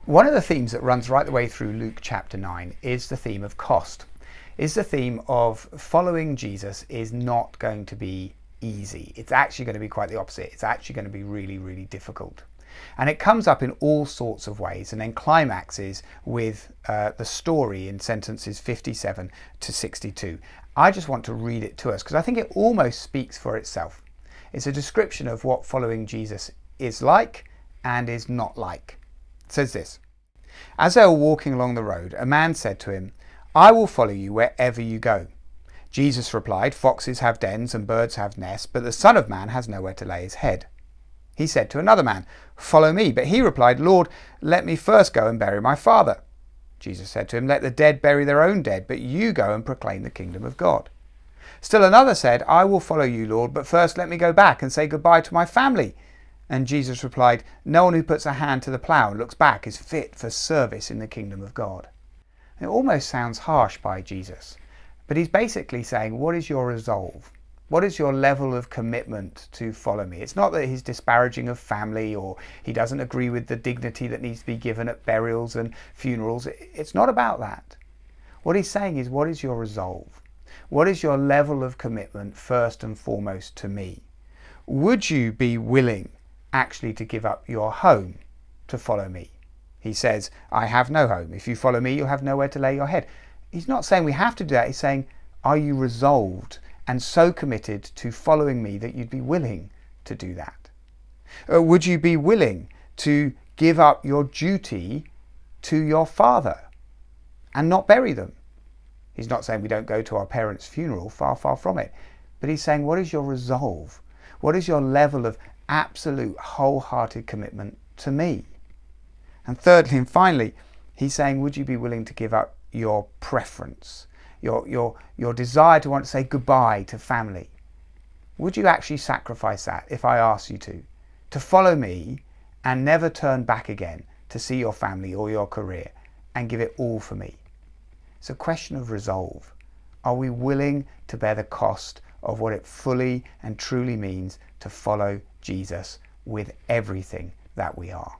One of the themes that runs right the way through Luke chapter 9 is the theme of cost, is the theme of following Jesus is not going to be easy. It's actually going to be quite the opposite. It's actually going to be really, really difficult. And it comes up in all sorts of ways and then climaxes with the story in sentences 57 to 62. I just want to read it to us because I think it almost speaks for itself. It's a description of what following Jesus is like and is not like. It says this: "As they were walking along the road, a man said to him, 'I will follow you wherever you go.' Jesus replied, 'Foxes have dens and birds have nests, but the Son of Man has nowhere to lay his head.' He said to another man, 'Follow me.' But he replied, 'Lord, let me first go and bury my father.' Jesus said to him, 'Let the dead bury their own dead, but you go and proclaim the kingdom of God.' Still another said, 'I will follow you, Lord, but first let me go back and say goodbye to my family.' And Jesus replied, 'No one who puts a hand to the plough and looks back is fit for service in the kingdom of God.'" It almost sounds harsh by Jesus, but he's basically saying, what is your resolve? What is your level of commitment to follow me? It's not that he's disparaging of family or he doesn't agree with the dignity that needs to be given at burials and funerals. It's not about that. What he's saying is, what is your resolve? What is your level of commitment first and foremost to me? Would you be willing actually to give up your home to follow me? He says, "I have no home. If you follow me, you'll have nowhere to lay your head." He's not saying we have to do that. He's saying, are you resolved and so committed to following me that you'd be willing to do that? Would you be willing to give up your duty to your father and not bury them? He's not saying we don't go to our parents' funeral, far, far from it. But he's saying, what is your resolve? What is your level of absolute wholehearted commitment to me? And thirdly and finally, he's saying, would you be willing to give up your preference, your desire to want to say goodbye to family? Would you actually sacrifice that if I asked you to follow me and never turn back again to see your family or your career and give it all for me? It's a question of resolve. Are we willing to bear the cost of what it fully and truly means to follow Jesus with everything that we are?